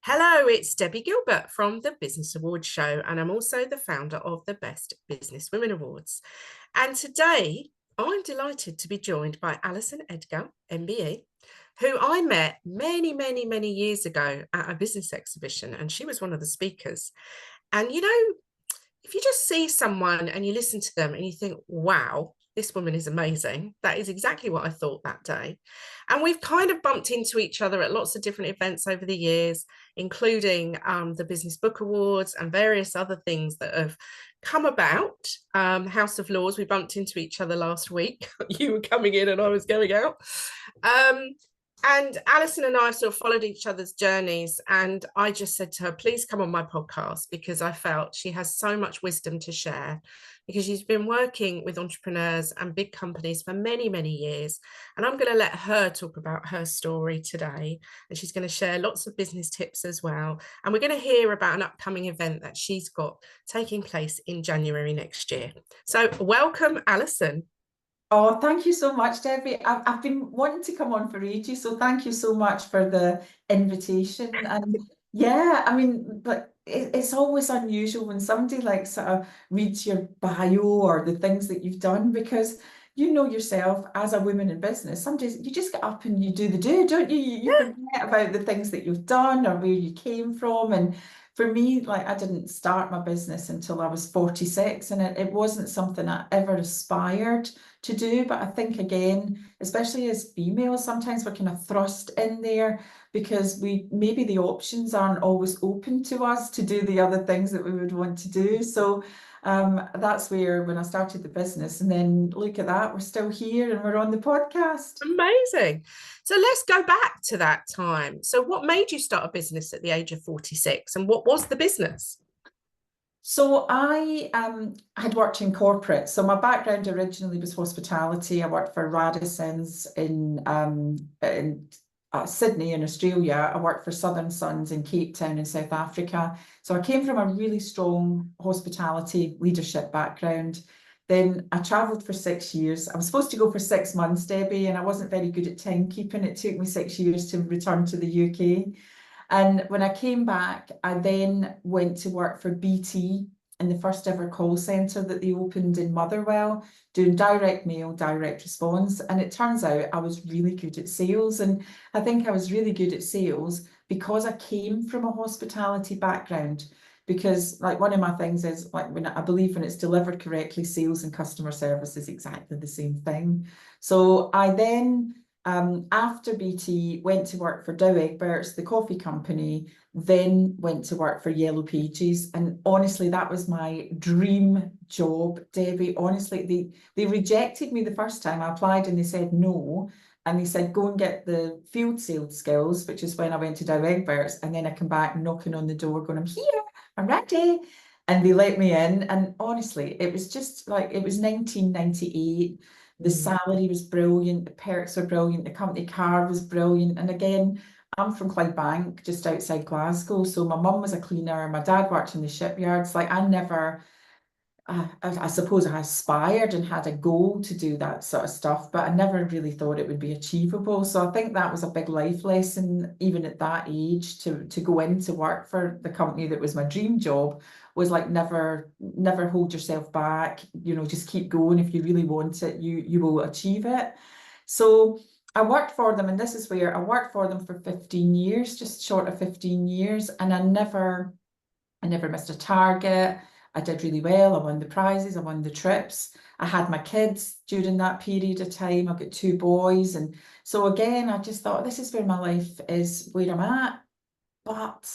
Hello, it's Debbie Gilbert from the Business Awards show, and I'm also the founder of the Best Business Women Awards. And today, I'm delighted to be joined by Alison Edgar MBE, who I met many years ago at a business exhibition, and she was one of the speakers. And if you just see someone and you listen to them and you think, wow, this woman is amazing. That is exactly what I thought that day. And we've kind of bumped into each other at lots of different events over the years, including the Business Book Awards and various other things that have come about. House of Lords, we bumped into each other last week. You were coming in and I was going out. And Alison and I sort of followed each other's journeys. And I just said to her, please come on my podcast, because I felt she has so much wisdom to share, because she's been working with entrepreneurs and big companies for many years. And I'm going to let her talk about her story today. And she's going to share lots of business tips as well. And we're going to hear about an upcoming event that she's got taking place in January next year. So welcome, Alison. Oh, thank you so much, Debbie. I've been wanting to come on for ages, so thank you so much for the invitation. And yeah, I mean, but it's always unusual when somebody like sort of reads your bio or the things that you've done, because you know yourself as a woman in business, sometimes you just get up and you do, don't you? You forget about the things that you've done or where you came from. And for me, like, I didn't start my business until I was 46, and it wasn't something I ever aspired to do. But I think, again, especially as females, sometimes we're kind of thrust in there because maybe the options aren't always open to us to do the other things that we would want to do. So that's where, when I started the business, and then look at that, we're still here and we're on the podcast. Amazing. So let's go back to that time. So what made you start a business at the age of 46, and what was the business? So I had worked in corporate. So my background originally was hospitality. I worked for Radisson's in Sydney in Australia. I worked for Southern Suns in Cape Town in South Africa. So I came from a really strong hospitality leadership background. Then I travelled for 6 years. I was supposed to go for 6 months, Debbie, and I wasn't very good at timekeeping. It took me 6 years to return to the UK. And when I came back, I then went to work for BT in the first ever call centre that they opened in Motherwell, doing direct mail, direct response. And it turns out I was really good at sales. And I think I was really good at sales because I came from a hospitality background. Because, like, one of my things is, like, when I believe when it's delivered correctly, sales and customer service is exactly the same thing. So I then, after BT, went to work for Dow Egberts, the coffee company, then went to work for Yellow Pages. And honestly, that was my dream job, Debbie. Honestly, they rejected me the first time I applied, and they said no. And they said, go and get the field sales skills, which is when I went to Dow Egberts. And then I come back knocking on the door going, I'm here, I'm ready. And they let me in. And honestly, it was just like, it was 1998. The salary was brilliant, the perks were brilliant, the company car was brilliant. And again, I'm from Clydebank, just outside Glasgow. So my mum was a cleaner, my dad worked in the shipyards. Like, I never, I suppose I aspired and had a goal to do that sort of stuff, but I never really thought it would be achievable. So I think that was a big life lesson, even at that age, to go into work for the company that was my dream job, was like, never hold yourself back. Just keep going. If you really want it, you will achieve it. So I worked for them, and this is where I worked for them for 15 years, just short of 15 years, and I never missed a target. I did really well. I won the prizes, I won the trips. I had my kids during that period of time. I've got 2 boys. And so again, I just thought, this is where my life is, where I'm at. But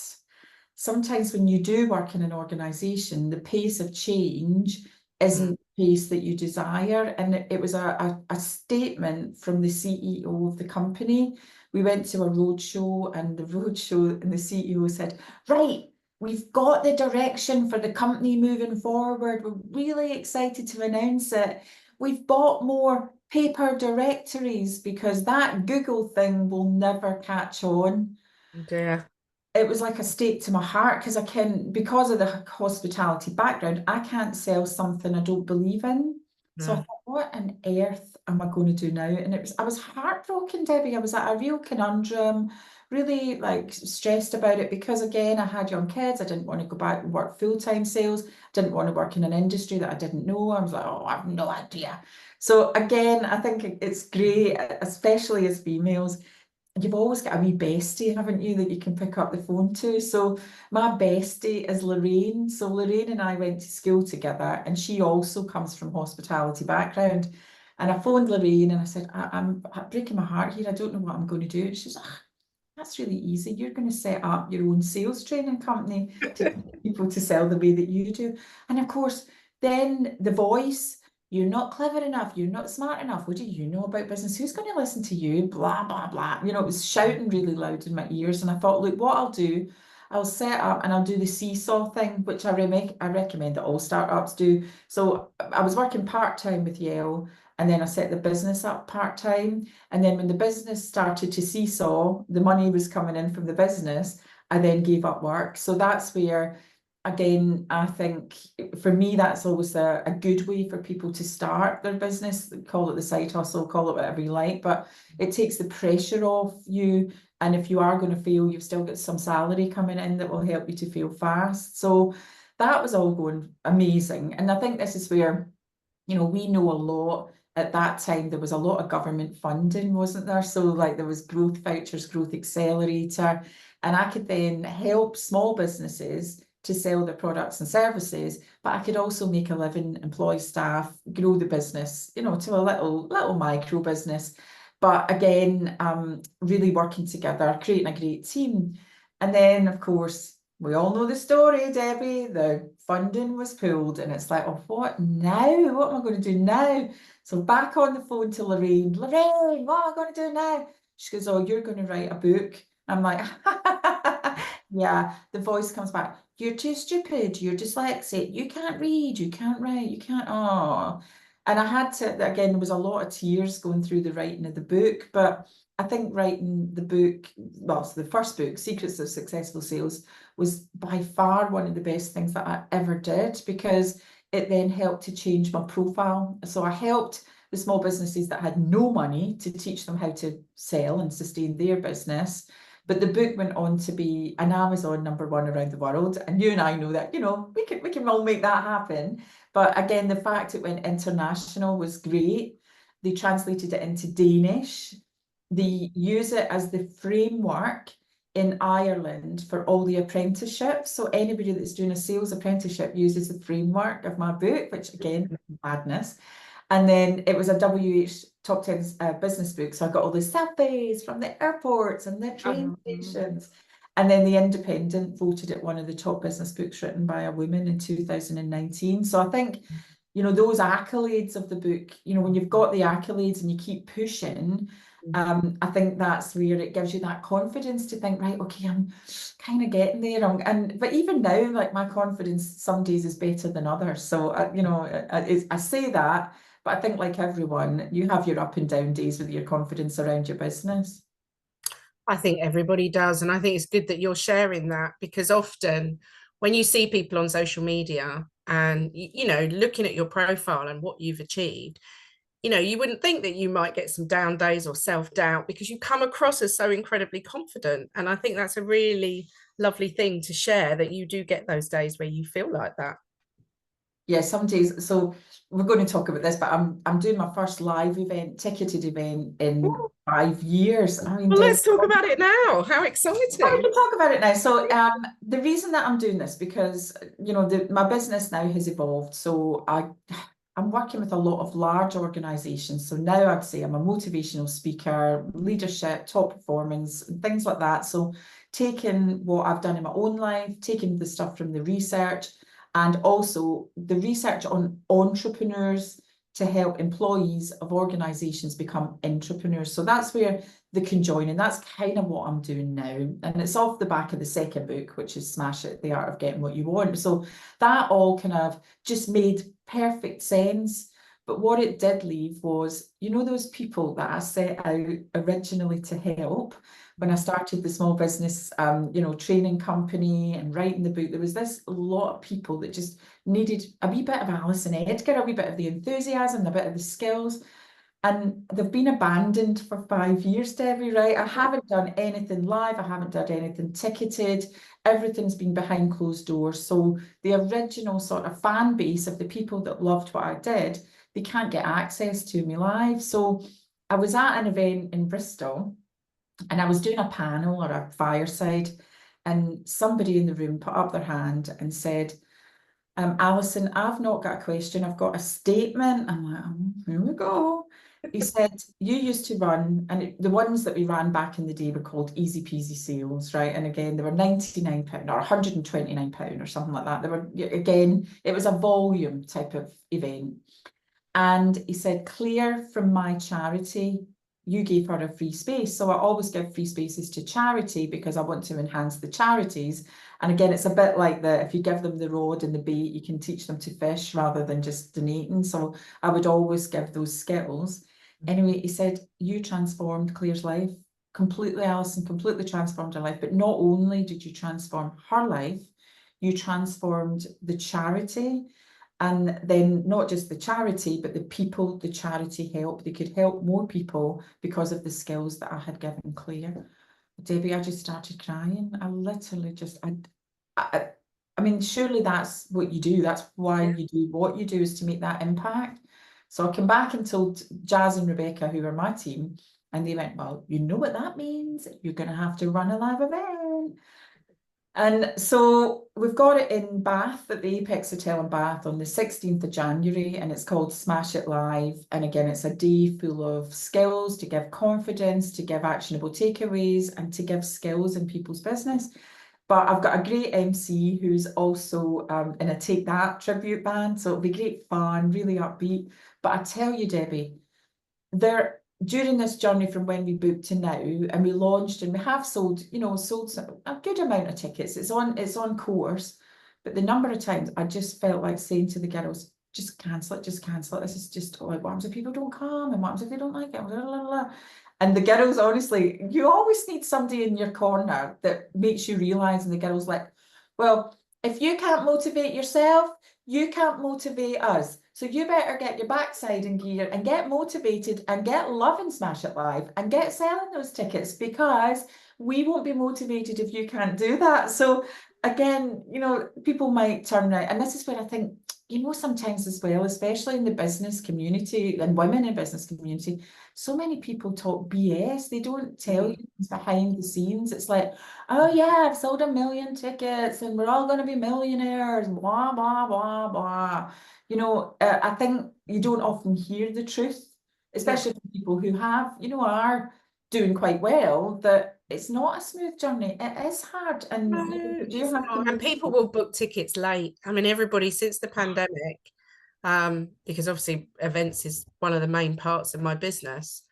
sometimes when you do work in an organisation, the pace of change isn't the pace that you desire. And it was a statement from the CEO of the company. We went to a roadshow, and the CEO said, right, we've got the direction for the company moving forward. We're really excited to announce it. We've bought more paper directories because that Google thing will never catch on. Yeah. It was like a stake to my heart, because of the hospitality background, I can't sell something I don't believe in. So I thought, what on earth am I going to do now? And I was heartbroken, Debbie. I was at a real conundrum really like stressed about it because again, I had young kids. I didn't want to go back and work full-time sales. Didn't want to work in an industry that I didn't know. I was like, oh, I have no idea. So again, I think it's great, especially as females. You've always got a wee bestie, haven't you, that you can pick up the phone to. So my bestie is Lorraine. So Lorraine and I went to school together, and she also comes from hospitality background. And I phoned Lorraine and I said, I'm breaking my heart here. I don't know what I'm going to do. And she's like, that's really easy. You're going to set up your own sales training company to get people to sell the way that you do. And of course, then the voice, you're not clever enough, you're not smart enough. What do you know about business? Who's going to listen to you? Blah, blah, blah. You know, it was shouting really loud in my ears. And I thought, look, what I'll do, I'll set up and I'll do the seesaw thing, which I recommend that all startups do. So I was working part-time with Yale, and then I set the business up part-time. And then when the business started to seesaw, the money was coming in from the business, I then gave up work. So that's where, again, I think for me, that's always a good way for people to start their business. Call it the side hustle, call it whatever you like, but it takes the pressure off you. And if you are going to fail, you've still got some salary coming in that will help you to fail fast. So that was all going amazing. And I think this is where, you know, we know a lot. At that time, there was a lot of government funding, wasn't there? So like there was growth vouchers, growth accelerator, and I could then help small businesses to sell their products and services, but I could also make a living, employ staff, grow the business, you know, to a little micro business. But again, really working together, creating a great team. And then, of course, we all know the story, Debbie. The funding was pulled, and it's like, oh, what now? What am I going to do now? So back on the phone to Lorraine. Lorraine, what am I going to do now? She goes, oh, you're going to write a book. I'm like, yeah. The voice comes back. You're too stupid. You're dyslexic. You can't read. You can't write. You can't. Oh. And I had to, again, there was a lot of tears going through the writing of the book, but I think writing the book, well, so the first book, Secrets of Successful Sales, was by far one of the best things that I ever did, because it then helped to change my profile. So I helped the small businesses that had no money to teach them how to sell and sustain their business. But the book went on to be an Amazon #1 around the world. And you and I know that, you know, we can all make that happen. But again, the fact it went international was great. They translated it into Danish. They use it as the framework in Ireland for all the apprenticeships. So anybody that's doing a sales apprenticeship uses the framework of my book, which again, madness. And then it was a WH Top 10 business book. So I got all the selfies from the airports and the train stations. And then The Independent voted it one of the top business books written by a woman in 2019. So I think, you know, those accolades of the book, you know, when you've got the accolades and you keep pushing, I think that's where it gives you that confidence to think, right, okay, I'm kind of getting there. But even now, like, my confidence some days is better than others. So, you know, I say that, but I think like everyone, you have your up and down days with your confidence around your business. I think everybody does. And I think it's good that you're sharing that, because often when you see people on social media and, you know, looking at your profile and what you've achieved, you know, you wouldn't think that you might get some down days or self-doubt, because you come across as so incredibly confident. And I think that's a really lovely thing to share, that you do get those days where you feel like that. Yeah, some days. So we're going to talk about this, but I'm doing my first live event, ticketed event in 5 years. I mean, Well, let's talk about it now. How exciting. Oh, we can talk about it now. So the reason that I'm doing this, because, you know, my business now has evolved. So I'm working with a lot of large organizations. So now I'd say I'm a motivational speaker, leadership, top performance, and things like that. So taking what I've done in my own life, taking the stuff from the research, and also the research on entrepreneurs to help employees of organizations become entrepreneurs. So that's where they can join, and that's kind of what I'm doing now. And it's off the back of the second book, which is Smash It, The Art of Getting What You Want. So that all kind of just made perfect sense. But what it did leave was, you know, those people that I set out originally to help. When I started the small business, you know, training company and writing the book, there was this lot of people that just needed a wee bit of Alison Edgar, a wee bit of the enthusiasm, a bit of the skills. And they've been abandoned for 5 years, Debbie, right? I haven't done anything live. I haven't done anything ticketed. Everything's been behind closed doors. So the original sort of fan base of the people that loved what I did, they can't get access to me live. So I was at an event in Bristol and I was doing a panel or a fireside, and somebody in the room put up their hand and said, Alison, I've not got a question, I've got a statement. I'm like, here we go. He said, you used to run, and the ones that we ran back in the day were called easy peasy sales, right? And again, they were £99 or £129 or something like that. They were, again, it was a volume type of event. And he said, Claire from my charity, you gave her a free space. So I always give free spaces to charity because I want to enhance the charities. And again, it's a bit like if you give them the rod and the bait, you can teach them to fish rather than just donating. So I would always give those skills. Anyway, he said, you transformed Claire's life completely, Alison, completely transformed her life. But not only did you transform her life, you transformed the charity. And then not just the charity, but the people the charity helped. They could help more people because of the skills that I had given Claire. Debbie, I just started crying. I literally just, I mean, surely that's what you do. That's why you do what you do, is to make that impact. So I came back and told Jazz and Rebecca, who were my team, and they went, well, you know what that means? You're going to have to run a live event. And so we've got it in Bath at the Apex Hotel in Bath on the 16th of January, and it's called Smash It Live. And again, it's a day full of skills to give confidence, to give actionable takeaways, and to give skills in people's business. But I've got a great MC who's also in a Take That tribute band, so it'll be great fun, really upbeat. But I tell you, Debbie, during this journey from when we booked to now, and we launched, and we have sold, sold a good amount of tickets. It's on course, but the number of times I just felt like saying to the girls, just cancel it, just cancel it. This is just like, what happens if people don't come, and what happens if they don't like it? Blah, blah, blah. And the girls, honestly, you always need somebody in your corner that makes you realize. And the girls like, well, if you can't motivate yourself, you can't motivate us. So you better get your backside in gear and get motivated and get loving Smash It Live and get selling those tickets, because we won't be motivated if you can't do that. So again, people might turn around, and this is where I think, sometimes as well, especially in the business community and women in business community, so many people talk BS. They don't tell you behind the scenes. It's like, oh yeah, I've sold 1 million tickets and we're all going to be millionaires, blah, blah, blah, blah. I think you don't often hear the truth, especially from people who are doing quite well, that it's not a smooth journey. It is hard. And and people will book tickets late. I mean, everybody since the pandemic, because obviously events is one of the main parts of my business.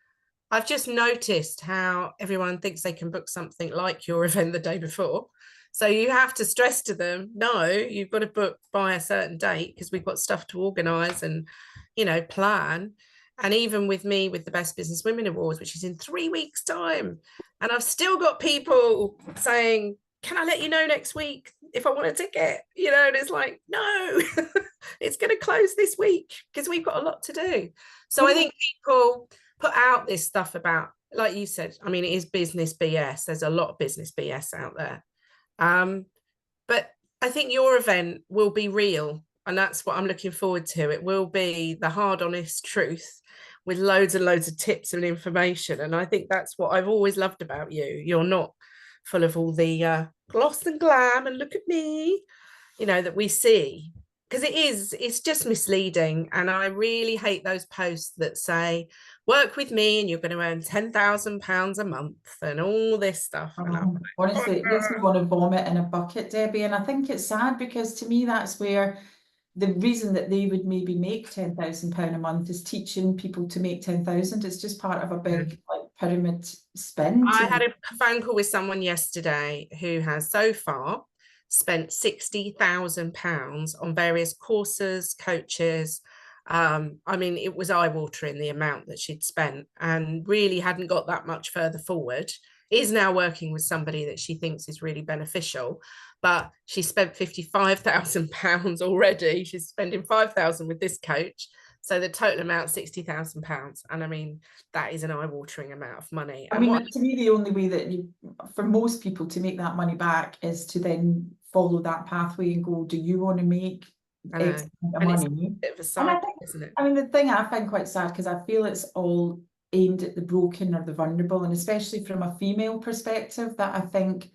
I've just noticed how everyone thinks they can book something like your event the day before. So you have to stress to them, no, you've got to book by a certain date because we've got stuff to organise and, plan. And even with me, with the Best Business Women Awards, which is in 3 weeks' time, and I've still got people saying, can I let you know next week if I want a ticket? And it's like, no, it's going to close this week because we've got a lot to do. So I think people put out this stuff about, like you said, I mean, it is business BS. There's a lot of business BS out there. But I think your event will be real, and that's what I'm looking forward to. It will be the hard, honest truth with loads and loads of tips and information. And I think that's what I've always loved about you. You're not full of all the gloss and glam and look at me, that we see, because it's just misleading. And I really hate those posts that say, work with me and you're going to earn £10,000 a month and all this stuff. Honestly, it makes me want to vomit in a bucket, Debbie. And I think it's sad, because to me, that's where the reason that they would maybe make £10,000 a month is teaching people to make 10,000. It's just part of a big pyramid spin. I had a phone call with someone yesterday who has so far spent £60,000 on various courses, coaches. I mean, it was eye-watering the amount that she'd spent, and really hadn't got that much further forward. Is now working with somebody that she thinks is really beneficial, but she spent £55,000 already. She's spending 5,000 with this coach. So the total amount, £60,000. And I mean, that is an eye-watering amount of money. I And mean, what to me, the only way that for most people to make that money back is to then follow that pathway and go, do you want to make I X know, amount of and it's a money? bit of a And I cycle, think, isn't it? I mean, the thing I find quite sad, because I feel it's all aimed at the broken or the vulnerable, and especially from a female perspective, that I think,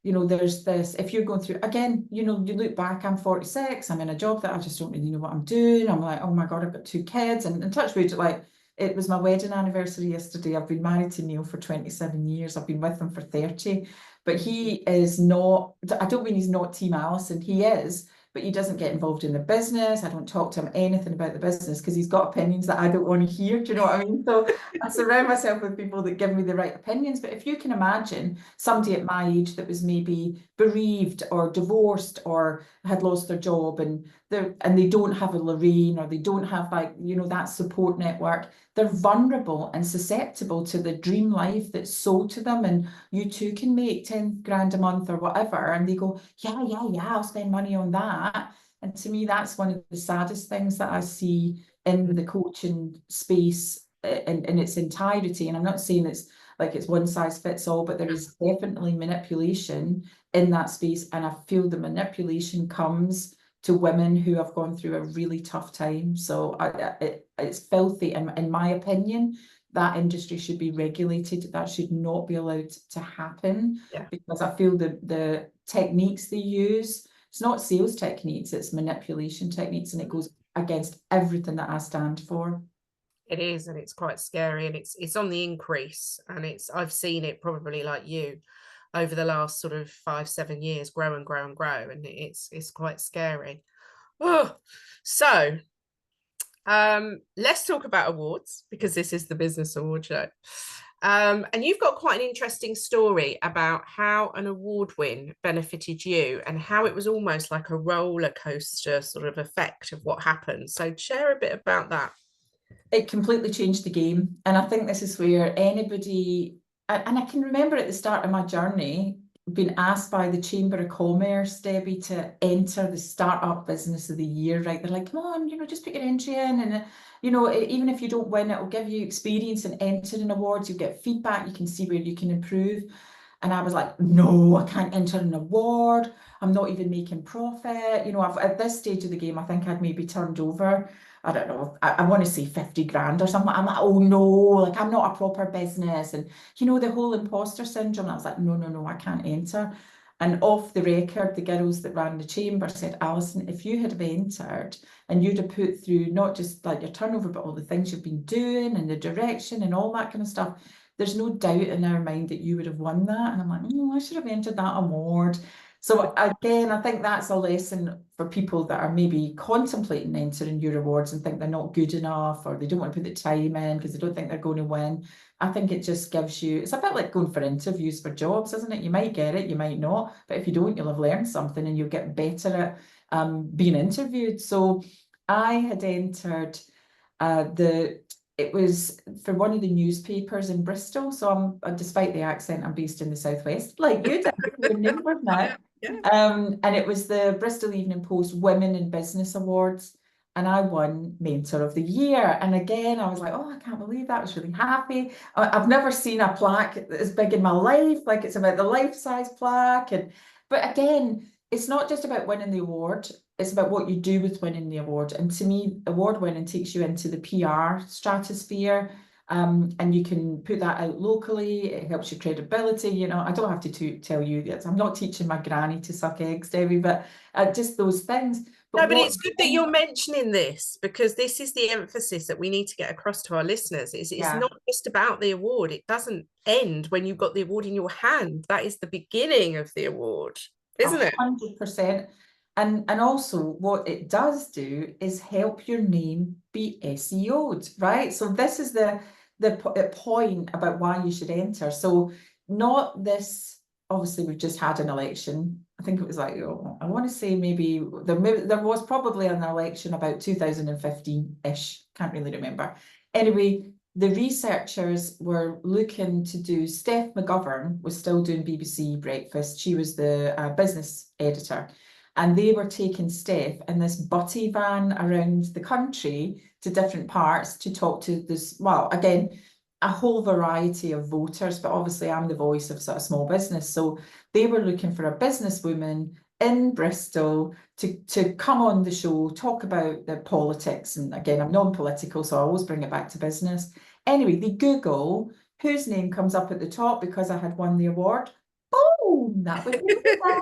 you know, there's this, if you're going through, again, you know, you look back, I'm 46, I'm in a job that I just don't really know what I'm doing. I'm like, oh my God, I've got 2 kids. And touch wood, like, it was my wedding anniversary yesterday. I've been married to Neil for 27 years. I've been with him for 30. But he is not, I don't mean he's not Team Alison, he is, but he doesn't get involved in the business. I don't talk to him anything about the business because he's got opinions that I don't want to hear. Do you know what I mean? So I surround myself with people that give me the right opinions. But if you can imagine somebody at my age that was maybe bereaved or divorced or had lost their job, and they don't have a Lorraine, or they don't have, like, you know, that support network, they're vulnerable and susceptible to the dream life that's sold to them, and you too can make 10 grand a month or whatever, and they go, yeah, I'll spend money on that. And to me, that's one of the saddest things that I see in the coaching space in its entirety. And I'm not saying it's like it's one size fits all, but there is definitely manipulation in that space. And I feel the manipulation comes to women who have gone through a really tough time. So it's filthy, in my opinion. That industry should be regulated. That should not be allowed to happen. Yeah. Because I feel the techniques they use, it's not sales techniques, it's manipulation techniques, and it goes against everything that I stand for. It is, and it's quite scary, and it's on the increase, and I've seen it, probably like you, over the last sort of 5-7 years, grow and grow and grow, and it's quite scary. Oh, so let's talk about awards, because this is the Business Award Show. And you've got quite an interesting story about how an award win benefited you, and how it was almost like a roller coaster sort of effect of what happened. So share a bit about that. It completely changed the game. And I think this is where anybody, and I can remember at the start of my journey being asked by the Chamber of Commerce, Debbie, to enter the Startup Business of the Year, right? They're like, come on, you know, just put your entry in, and you know, even if you don't win, it will give you experience in entering awards. You'll get feedback, you can see where you can improve. And I was like, no, I can't enter an award. I'm not even making profit. You know, at this stage of the game, I think I'd maybe turned over, I don't know, I want to say 50 grand or something. I'm like, oh no, like I'm not a proper business. And, you know, the whole imposter syndrome. I was like, no, I can't enter. And off the record, the girls that ran the chamber said, Alison, if you had entered and you'd have put through not just like your turnover, but all the things you've been doing and the direction and all that kind of stuff, there's no doubt in our mind that you would have won that. And I'm like, I should have entered that award. So again, I think that's a lesson for people that are maybe contemplating entering your awards and think they're not good enough, or they don't want to put the time in because they don't think they're going to win. I think it just gives you, it's a bit like going for interviews for jobs, isn't it? You might get it, you might not, but if you don't, you'll have learned something and you'll get better at being interviewed. So I had entered it was for one of the newspapers in Bristol. So despite the accent, I'm based in the southwest, like you did, your neighbour now. Yeah. And it was the Bristol Evening Post Women in Business Awards, and I won Mentor of the Year. And again, I was like, oh, I can't believe that. I was really happy. I've never seen a plaque as big in my life. Like, it's about the life-size plaque. But again, it's not just about winning the award. It's about what you do with winning the award. And to me, award winning takes you into the PR stratosphere. And you can put that out locally. It helps your credibility. You know, I don't have to tell you that. I'm not teaching my granny to suck eggs, Debbie, but just those things. No, but it's good that you're mentioning this, because this is the emphasis that we need to get across to our listeners. It's not just about the award. It doesn't end when you've got the award in your hand. That is the beginning of the award, isn't it? 100%. And also what it does do is help your name be SEO'd, right? So this is the point about why you should enter. So not this, obviously we've just had an election. I think it was like, I want to say maybe there was probably an election about 2015-ish, can't really remember. Anyway, the researchers were looking to do, Steph McGovern was still doing BBC Breakfast. She was the business editor. and they were taking Steph in this butty van around the country to different parts to talk to this, well, again, a whole variety of voters, but obviously I'm the voice of sort of small business. So they were looking for a businesswoman in Bristol to come on the show, talk about the politics. And again, I'm non-political, so I always bring it back to business. Anyway, they Google whose name comes up at the top because I had won the award. Boom, that was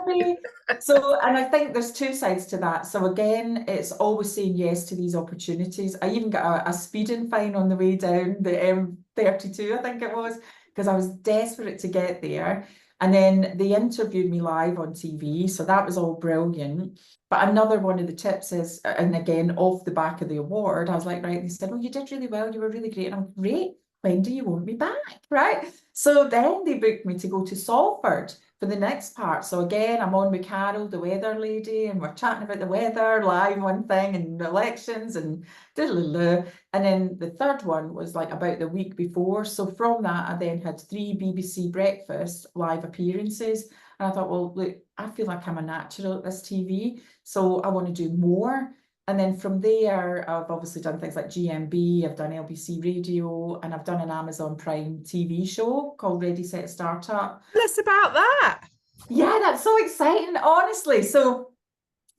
me. So, and I think there's two sides to that. So again, it's always saying yes to these opportunities. I even got a speeding fine on the way down the M32, I think it was, because I was desperate to get there. And then they interviewed me live on TV, so that was all brilliant. But another one of the tips is, and again, off the back of the award, I was like, right, they said, oh, you did really well, you were really great. And I'm great. When do you want me back, right? So then they booked me to go to Salford for the next part. So again, I'm on with Carol, the weather lady, and we're chatting about the weather, live one thing, and elections, and diddle-a-loo. And then the third one was like about the week before. So from that, I then had 3 BBC Breakfast live appearances. And I thought, well, look, I feel like I'm a natural at this TV, so I want to do more. And then from there, I've obviously done things like GMB, I've done LBC Radio, and I've done an Amazon Prime TV show called Ready, Set, Startup. Tell us about that. Yeah, that's so exciting, honestly. So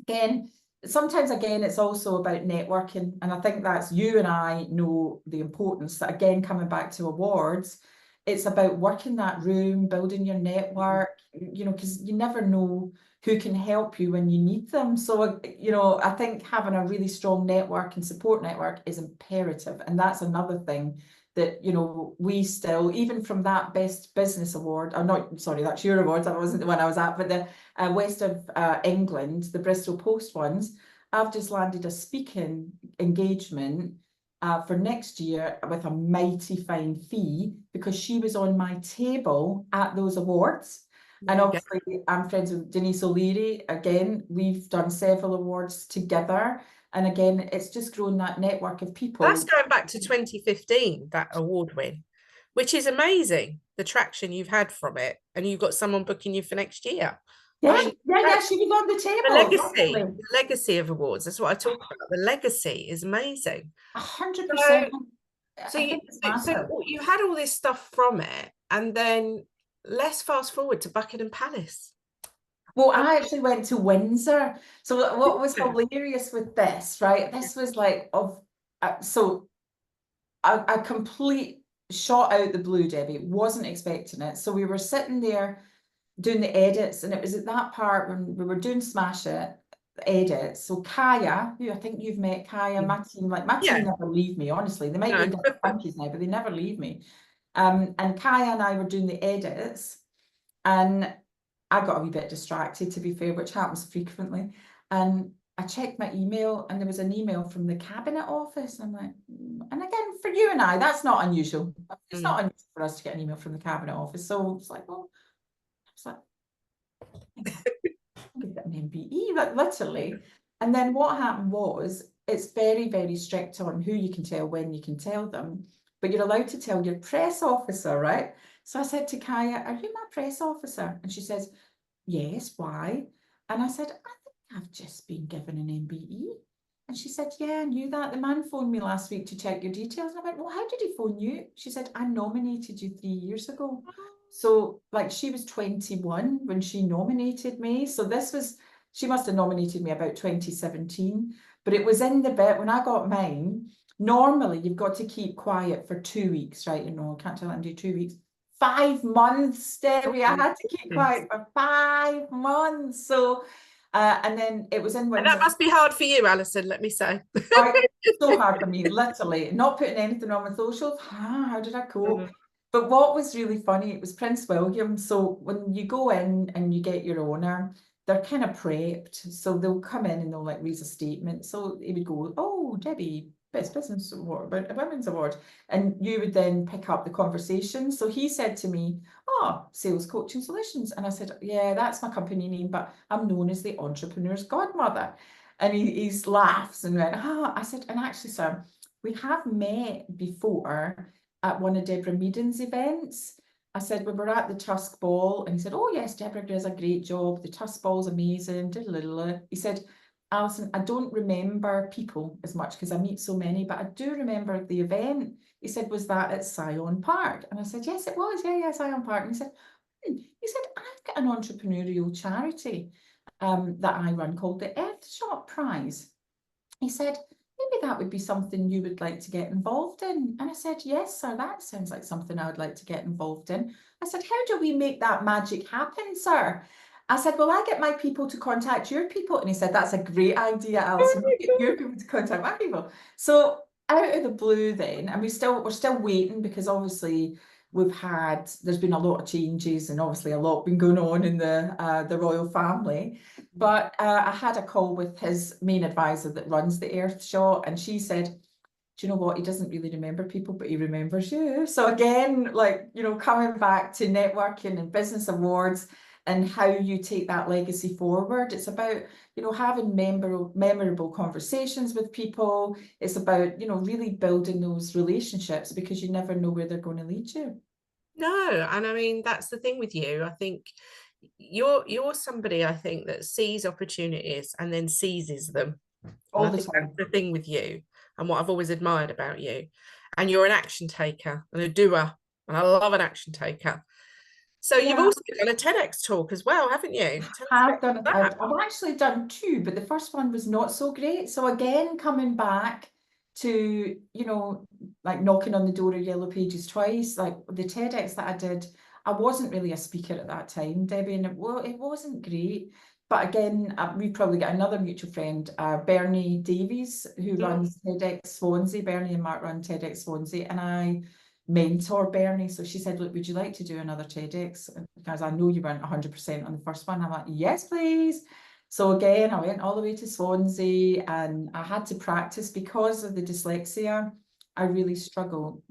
again, sometimes again, it's also about networking. And I think that's, you and I know the importance that, again, coming back to awards, it's about working that room, building your network, you know, because you never know who can help you when you need them. So, you know, I think having a really strong network and support network is imperative. And that's another thing that, you know, we still, even from that Best Business Award, I'm not, sorry, that's your award, that wasn't the one I was at, but the West of England, the Bristol Post ones, I've just landed a speaking engagement for next year with a mighty fine fee because she was on my table at those awards. And obviously I'm friends with Denise O'Leary. Again, we've done several awards together. And again, it's just grown that network of people. That's going back to 2015, that award win, which is amazing, the traction you've had from it. And you've got someone booking you for next year. Yeah, I mean, yeah, she was on the table. the legacy of awards. That's what I talk about. The legacy is amazing. 100%. So I think it's massive. you had all this stuff from it, and then let's fast forward to Buckingham Palace. Well, I actually went to Windsor. So what was hilarious with this, right? This was like so a complete shot out the blue, Debbie. Wasn't expecting it. So we were sitting there doing the edits, and it was at that part when we were doing Smash It edits. So Kaya, who I think you've met, Kaya, my team never leave me, honestly. They might be in different countries now, but they never leave me. And Kaya and I were doing the edits, and I got a wee bit distracted, to be fair, which happens frequently. And I checked my email, and there was an email from the Cabinet Office. I'm like, and again, for you and I, that's not unusual. It's not unusual for us to get an email from the Cabinet Office. So it's like, well, I was like, an MBE, but literally. And then what happened was, it's very, very strict on who you can tell, when you can tell them, but you're allowed to tell your press officer, right? So I said to Kaya, are you my press officer? And she says, yes, why? And I said, I think I've just been given an MBE. And she said, yeah, I knew that. The man phoned me last week to check your details. And I went, well, how did he phone you? She said, I nominated you 3 years ago. So like she was 21 when she nominated me. So she must have nominated me about 2017. But it was in the bit when I got mine. Normally you've got to keep quiet for 2 weeks, right? You know, I can't tell them to do 2 weeks. 5 months, Debbie. I had to keep quiet for 5 months. So and then it was in Windsor. And that must be hard for you, Alison, let me say. So hard for me, literally. Not putting anything on my socials. How did I cope? But what was really funny, it was Prince William. So when you go in and you get your honour, they're kind of prepped. So they'll come in and they'll like read a statement. So he would go, oh, Debbie, Best Business Award, a Women's Award. And you would then pick up the conversation. So he said to me, oh, Sales Coaching Solutions. And I said, yeah, that's my company name, but I'm known as the entrepreneur's godmother. And he laughs and went, I said, and actually, sir, we have met before at one of Deborah Meaden's events. I said, we were at the Tusk Ball, and he said, oh yes, Deborah does a great job. The Tusk Ball's amazing. He said, Alison, I don't remember people as much because I meet so many, but I do remember the event. He said, was that at Scion Park? And I said, yes, it was. Yeah, Scion Park. And he said, I've got an entrepreneurial charity that I run called the Earthshot Prize. He said, maybe that would be something you would like to get involved in. And I said, yes, sir, that sounds like something I would like to get involved in. I said, how do we make that magic happen, sir? I said, well, I get my people to contact your people. And he said, that's a great idea, Alison. You get your people to contact my people. So out of the blue then, and we're still waiting, because obviously there's been a lot of changes, and obviously a lot been going on in the royal family. But I had a call with his main advisor that runs the Earthshot, and she said, do you know what, he doesn't really remember people, but he remembers you. So again, like, you know, coming back to networking and business awards and how you take that legacy forward. It's about, you know, having memorable conversations with people. It's about, you know, really building those relationships, because you never know where they're going to lead you. No, and I mean, that's the thing with you. I think you're somebody, I think, that sees opportunities and then seizes them. All And I the think time. that's the thing with you, and what I've always admired about you. And you're an action taker and a doer, and I love an action taker. So you've Yeah. also done a TEDx talk as well, haven't you? Tell us I've about done, that. I've actually done two, but the first one was not so great. So again, coming back to, you know, like knocking on the door of Yellow Pages twice, like the TEDx that I did, I wasn't really a speaker at that time, Debbie, and it wasn't great. But again, we've probably got another mutual friend, Bernie Davies, who runs TEDx Swansea. Bernie and Mark run TEDx Swansea, and I mentor Bernie. So she said, look, would you like to do another TEDx? Because I know you weren't 100% on the first one. I'm like, yes, please. So again, I went all the way to Swansea, and I had to practice because of the dyslexia. I really struggle.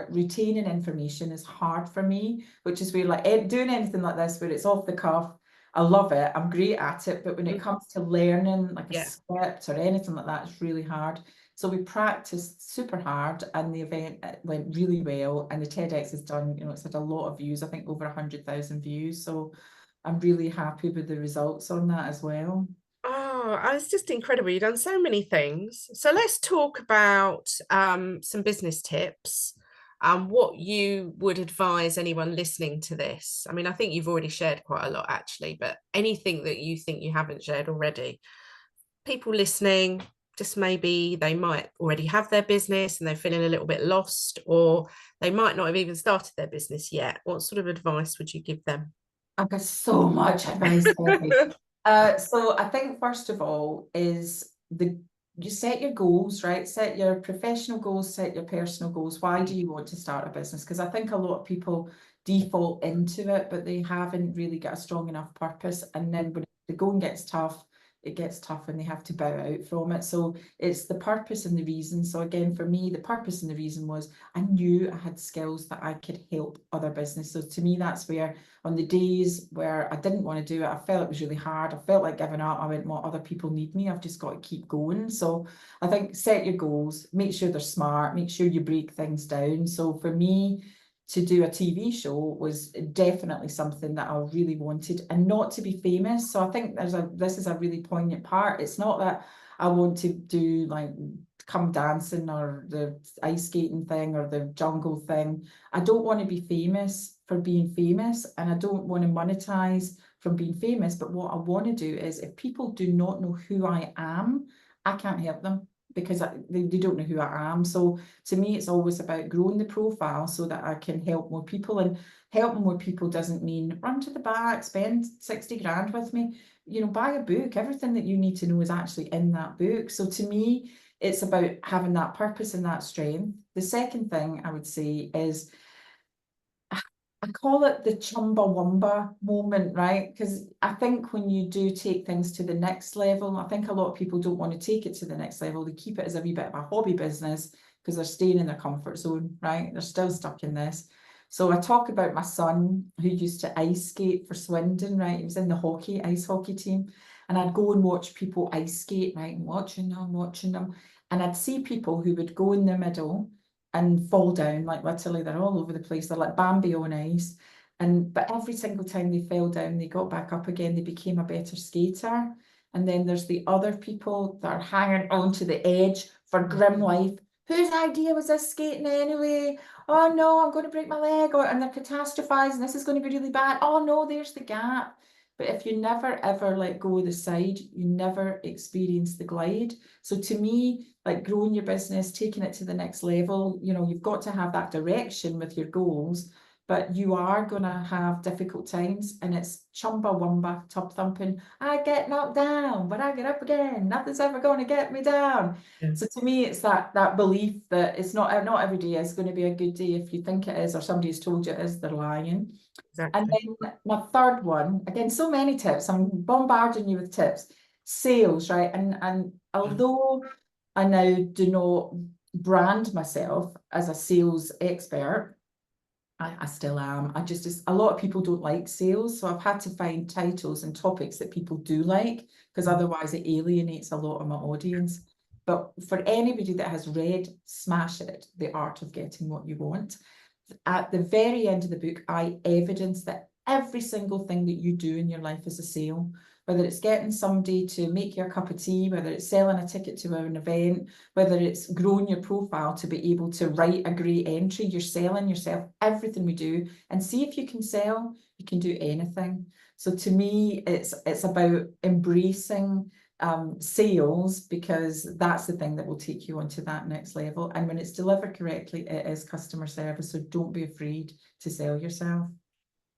Retaining information is hard for me, which is where, like, doing anything like this where it's off the cuff, I love it. I'm great at it. But when it comes to learning like a script or anything like that, it's really hard. So we practiced super hard, and the event went really well. And the TEDx has done, you know, it's had a lot of views, I think over 100,000 views. So I'm really happy with the results on that as well. Oh, it's just incredible. You've done so many things. So let's talk about some business tips. What you would advise anyone listening to this. I mean, I think you've already shared quite a lot, actually, but anything that you think you haven't shared already. People listening, just maybe they might already have their business and they're feeling a little bit lost, or they might not have even started their business yet. What sort of advice would you give them? I've got so much advice. So I think first of all is you set your goals, right? Set your professional goals, set your personal goals. Why do you want to start a business? Because I think a lot of people default into it, but they haven't really got a strong enough purpose. And then when the going gets tough, it gets tough and they have to bow out from it. So it's the purpose and the reason. So again, for me, the purpose and the reason was I knew I had skills that I could help other businesses. So to me, that's where on the days where I didn't want to do it, I felt it was really hard. I felt like giving up. I went, well, other people need me. I've just got to keep going. So I think set your goals, make sure they're smart, make sure you break things down. So for me, to do a TV show was definitely something that I really wanted, and not to be famous. So I think this is a really poignant part. It's not that I want to do like come dancing or the ice skating thing or the jungle thing. I don't want to be famous for being famous, and I don't want to monetize from being famous. But what I want to do is, if people do not know who I am, I can't help them, because they don't know who I am. So to me, it's always about growing the profile so that I can help more people. And helping more people doesn't mean run to the back, spend 60 grand with me. You know, buy a book. Everything that you need to know is actually in that book. So to me, it's about having that purpose and that strength. The second thing I would say is, I call it the Chumbawamba moment, right? Because I think when you do take things to the next level, I think a lot of people don't want to take it to the next level. They keep it as a wee bit of a hobby business because they're staying in their comfort zone, right? They're still stuck in this. So I talk about my son who used to ice skate for Swindon, right? He was in the ice hockey team. And I'd go and watch people ice skate, right? And watching them. And I'd see people who would go in the middle and fall down, like literally they're all over the place. They're like Bambi on ice. But every single time they fell down, they got back up again. They became a better skater. And then there's the other people that are hanging on to the edge for grim life. Whose idea was this skating anyway? Oh no, I'm going to break my leg. And they're catastrophizing. This is going to be really bad. Oh no, there's the gap. But if you never ever let go of the side, you never experience the glide. So to me, like growing your business, taking it to the next level, you've got to have that direction with your goals, but you are going to have difficult times, and it's chumbawamba, tub thumping. I get knocked down, but I get up again. Nothing's ever going to get me down. Yeah. So to me, it's that belief that it's not every day is going to be a good day. If you think it is, or somebody has told you it is, they're lying. And Exactly. then my third one, again, so many tips. I'm bombarding you with tips. Sales, right? And although I now do not brand myself as a sales expert, I still am. A lot of people don't like sales, so I've had to find titles and topics that people do like, because otherwise it alienates a lot of my audience. But for anybody that has read Smash It, The Art of Getting What You Want, at the very end of the book, I evidence that every single thing that you do in your life is a sale, whether it's getting somebody to make you a cup of tea, whether it's selling a ticket to an event, whether it's growing your profile to be able to write a great entry, you're selling yourself. Everything we do, and see if you can sell, you can do anything. So to me, it's about embracing sales, because that's the thing that will take you onto that next level. And when it's delivered correctly, it is customer service. So don't be afraid to sell yourself.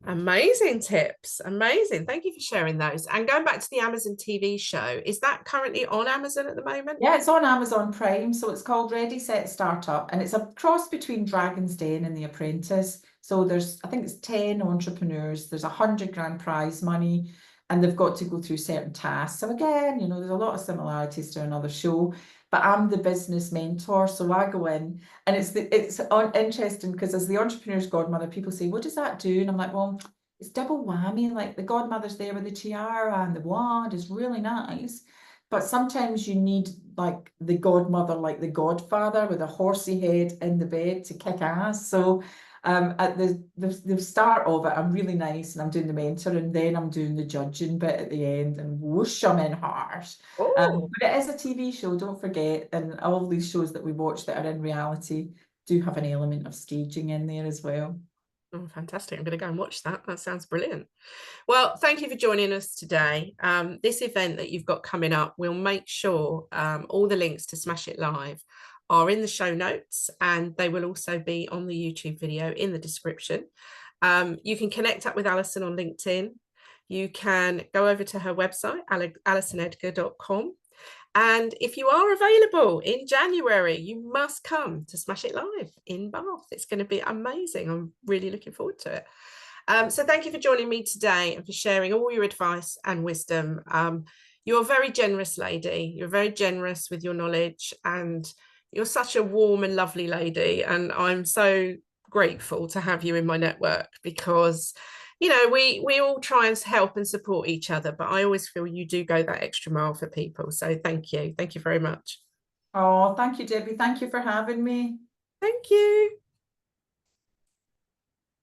Amazing tips. Amazing. Thank you for sharing those. And going back to the Amazon TV show, is that currently on Amazon at the moment? Yeah, it's on Amazon Prime. So it's called Ready, Set, Startup. And it's a cross between Dragon's Den and The Apprentice. So I think it's 10 entrepreneurs. There's 100 grand prize money, and they've got to go through certain tasks. So again, there's a lot of similarities to another show, but I'm the business mentor. So I go in, and it's interesting, because as the entrepreneur's godmother, people say, what does that do? And I'm like, well, it's double whammy. Like the godmother's there with the tiara and the wand is really nice. But sometimes you need like the godmother, like the godfather with a horsey head in the bed to kick ass. So at the start of it, I'm really nice and I'm doing the mentor, and then I'm doing the judging bit at the end, and whoosh, I'm in harsh. Oh, But it is a TV show, don't forget, and all these shows that we watch that are in reality do have an element of staging in there as well. oh, fantastic. I'm going to go and watch that. That sounds brilliant. Well, thank you for joining us today. This event that you've got coming up, we'll make sure all the links to Smash It Live are in the show notes, and they will also be on the YouTube video in the description. You can connect up with Alison on LinkedIn. You can go over to her website, alisonedgar.com. And if you are available in January, you must come to Smash It Live in Bath. It's going to be amazing. I'm really looking forward to it. So thank you for joining me today and for sharing all your advice and wisdom. You're a very generous lady. You're very generous with your knowledge, and you're such a warm and lovely lady. And I'm so grateful to have you in my network, because we all try and help and support each other, but I always feel you do go that extra mile for people. So thank you very much. Oh, thank you, Debbie. Thank you for having me. Thank you.